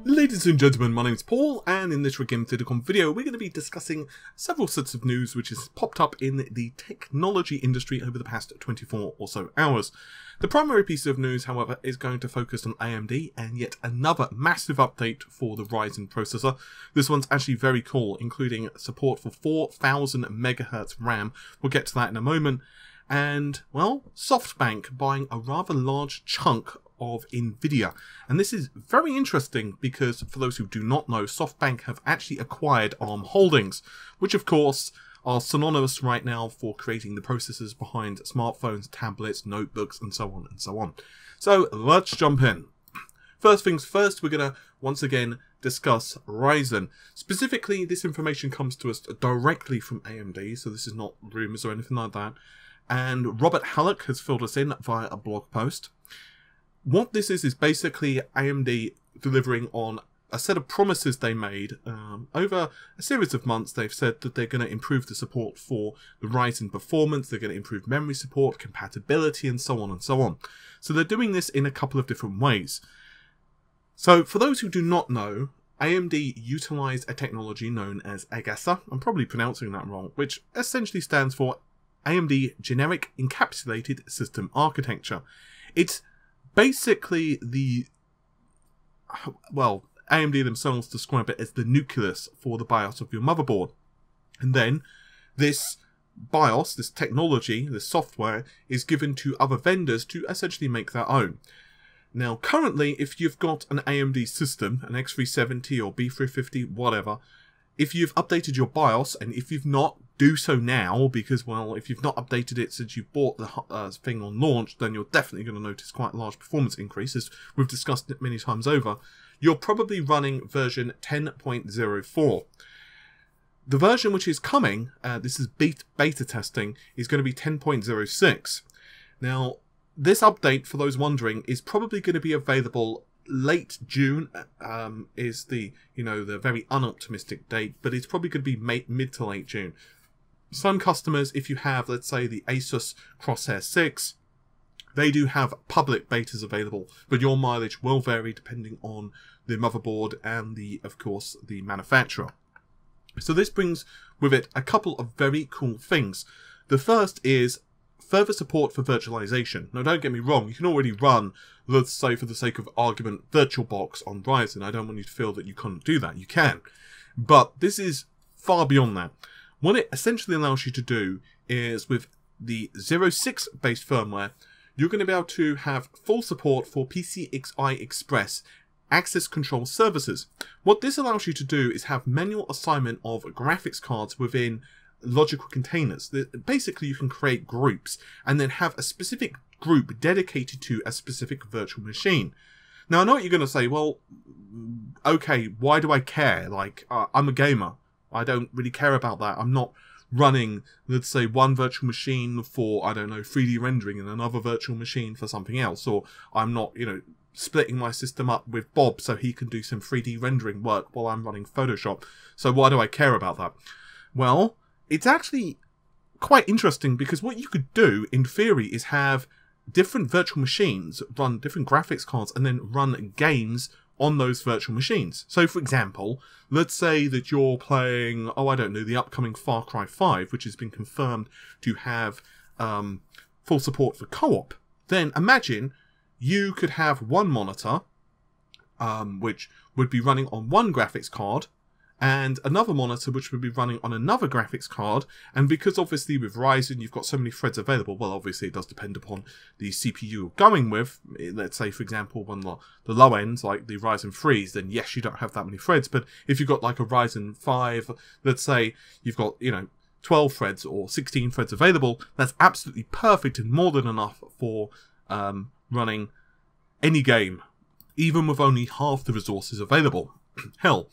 Ladies and gentlemen, my name is Paul, and in this Rigging video, we're going to be discussing several sets of news which has popped up in the technology industry over the past 24 or so hours. The primary piece of news, however, is going to focus on AMD and yet another massive update for the Ryzen processor. This one's actually very cool, including support for 4000 Mhz RAM. We'll get to that in a moment. And, well, SoftBank buying a rather large chunk of Nvidia. And this is very interesting because, for those who do not know, SoftBank have actually acquired ARM Holdings, which of course are synonymous right now for creating the processors behind smartphones, tablets, notebooks, and so on and so on. So let's jump in. First things first, we're going to once again discuss Ryzen. Specifically, this information comes to us directly from AMD, so this is not rumors or anything like that. And Robert Halleck has filled us in via a blog post. What this is basically AMD delivering on a set of promises they made over a series of months. They've said that they're going to improve the support for the Ryzen performance, they're going to improve memory support, compatibility, and so on and so on. So they're doing this in a couple of different ways. So for those who do not know, AMD utilized a technology known as AGESA, I'm probably pronouncing that wrong, which essentially stands for AMD Generic Encapsulated System Architecture. It's basically the, well, AMD themselves describe it as the nucleus for the BIOS of your motherboard. And then this BIOS, this technology, this software, is given to other vendors to essentially make their own. Now, currently, if you've got an AMD system, an X370 or B350, whatever, if you've updated your BIOS, and if you've not, do so now, because, well, if you've not updated it since you bought the thing on launch, then you're definitely going to notice quite a large performance increase, as we've discussed it many times over. You're probably running version 10.04. The version which is coming, this is beta testing, is going to be 10.06. Now, this update, for those wondering, is probably going to be available late June, is the, the very unoptimistic date, but it's probably going to be mid to late June. Some customers, if you have, let's say, the Asus Crosshair 6, they do have public betas available, but your mileage will vary depending on the motherboard and, of course, the manufacturer. So this brings with it a couple of very cool things. The first is further support for virtualization. Now, don't get me wrong, you can already run, let's say for the sake of argument, VirtualBox on Ryzen. I don't want you to feel that you can't do that. You can. But this is far beyond that. What it essentially allows you to do is, with the 06 based firmware, you're going to be able to have full support for PCI Express access control services. What this allows you to do is have manual assignment of graphics cards within logical containers. Basically, you can create groups and then have a specific group dedicated to a specific virtual machine. Now, I know what you're going to say, well, okay, why do I care? Like, I'm a gamer. I don't really care about that. I'm not running, let's say, one virtual machine for, I don't know, 3D rendering and another virtual machine for something else. Or I'm not, splitting my system up with Bob so he can do some 3D rendering work while I'm running Photoshop. So why do I care about that? Well, it's actually quite interesting because what you could do, in theory, is have different virtual machines run different graphics cards and then run games on those virtual machines. So, for example, let's say that you're playing, I don't know, the upcoming Far Cry 5, which has been confirmed to have full support for co-op. Then imagine you could have one monitor, which would be running on one graphics card, and another monitor which would be running on another graphics card. And because obviously with Ryzen you've got so many threads available, well, obviously it does depend upon the CPU you're going with. Let's say, for example, on the low ends, like the Ryzen 3s, then yes, you don't have that many threads. But if you've got like a Ryzen 5, let's say you've got, 12 threads or 16 threads available, that's absolutely perfect and more than enough for running any game, even with only half the resources available. Hell,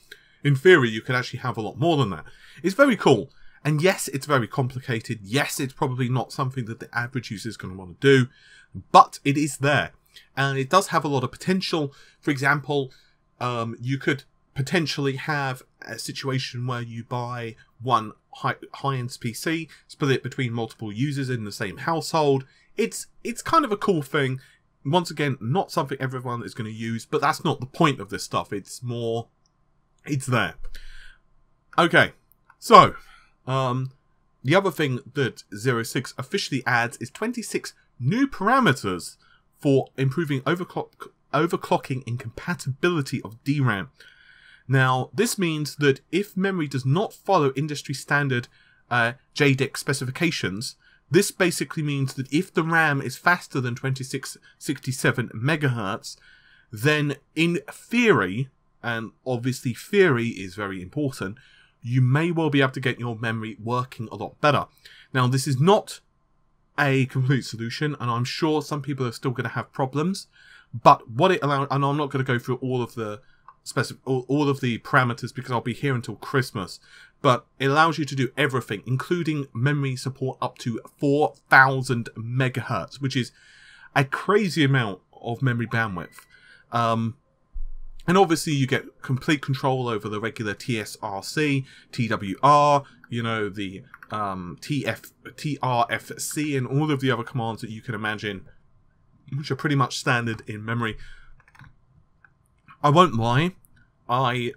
in theory, you could actually have a lot more than that. It's very cool. And yes, it's very complicated. Yes, it's probably not something that the average user is going to want to do. But it is there. And it does have a lot of potential. For example, you could potentially have a situation where you buy one high-end PC, split it between multiple users in the same household. It's kind of a cool thing. once again, not something everyone is going to use, but that's not the point of this stuff. It's more, it's there. Okay, so, the other thing that 06 officially adds is 26 new parameters for improving overclocking and compatibility of DRAM. Now, this means that if memory does not follow industry standard JEDEC specifications, this basically means that if the RAM is faster than 2667 MHz, then in theory, and obviously theory is very important, you may well be able to get your memory working a lot better. Now, this is not a complete solution, and I'm sure some people are still going to have problems, but what it allows, and I'm not going to go through all of the parameters because I'll be here until Christmas, but it allows you to do everything, including memory support up to 4000 MHz, which is a crazy amount of memory bandwidth. And obviously you get complete control over the regular TSRC, TWR, you know, the TRFC, and all of the other commands that you can imagine, which are pretty much standard in memory. I won't lie, I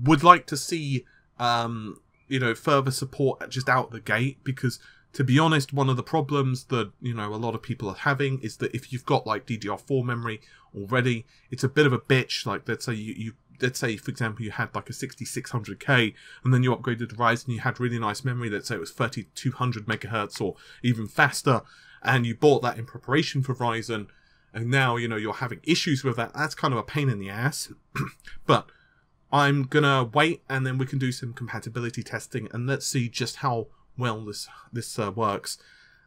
would like to see, you know, further support just out the gate, because to be honest, one of the problems that, you know, a lot of people are having is that if you've got like DDR4 memory already, it's a bit of a bitch. Like, let's say let's say, for example, you had like a 6600K and then you upgraded to Ryzen, you had really nice memory, let's say it was 3200 MHz or even faster, and you bought that in preparation for Ryzen, and now, you know, you're having issues with that. That's kind of a pain in the ass. But I'm gonna wait, and then we can do some compatibility testing, and let's see just how well this works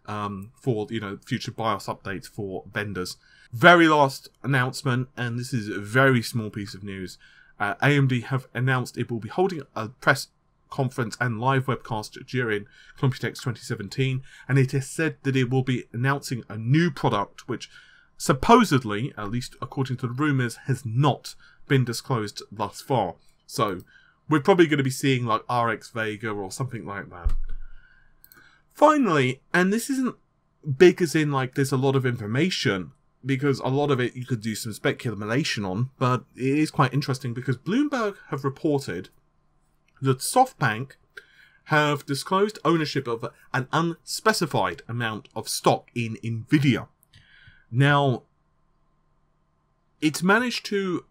for, you know, future BIOS updates for vendors. Very last announcement, and this is a very small piece of news. AMD have announced it will be holding a press conference and live webcast during Computex 2017, and it has said that it will be announcing a new product which supposedly, at least according to the rumours, has not been disclosed thus far. So we're probably going to be seeing like RX Vega or something like that. Finally, and this isn't big as in like there's a lot of information, because a lot of it you could do some speculation on, but it is quite interesting because Bloomberg have reported that SoftBank have disclosed ownership of an unspecified amount of stock in Nvidia. Now, it's managed to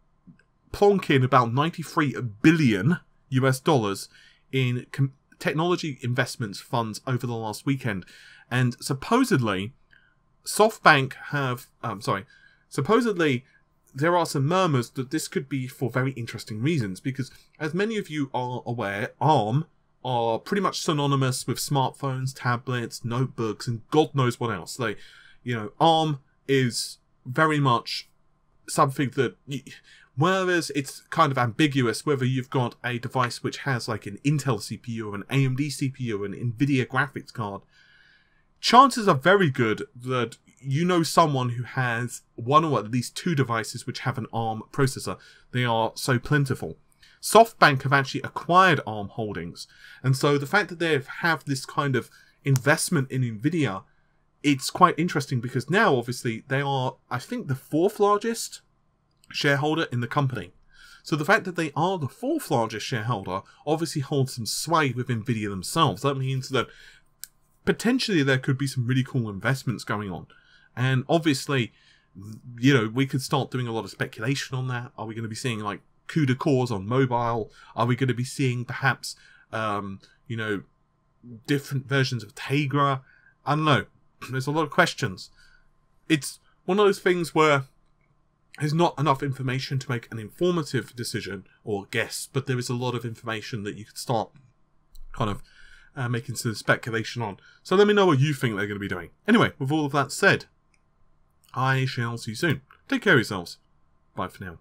plonk in about $93 billion US in technology investments funds over the last weekend, and supposedly SoftBank have, supposedly there are some murmurs that this could be for very interesting reasons, because as many of you are aware, ARM are pretty much synonymous with smartphones, tablets, notebooks, and God knows what else. They, you know, ARM is very much something that, whereas it's kind of ambiguous whether you've got a device which has like an Intel CPU or an AMD CPU or an Nvidia graphics card, chances are very good that you know someone who has one or at least two devices which have an ARM processor. They are so plentiful. SoftBank have actually acquired ARM holdings, and so the fact that they have this kind of investment in Nvidia, it's quite interesting, because now obviously they are, I think, the fourth largest shareholder in the company. So the fact that they are the fourth largest shareholder obviously holds some sway with Nvidia themselves. That means that potentially there could be some really cool investments going on. And obviously, you know, we could start doing a lot of speculation on that. Are we going to be seeing like CUDA cores on mobile? Are we going to be seeing perhaps, you know, different versions of Tegra? I don't know. There's a lot of questions. It's one of those things where there's not enough information to make an informative decision or guess, but there is a lot of information that you could start kind of making some speculation on. So let me know what you think they're going to be doing. Anyway, with all of that said, I shall see you soon. Take care of yourselves. Bye for now.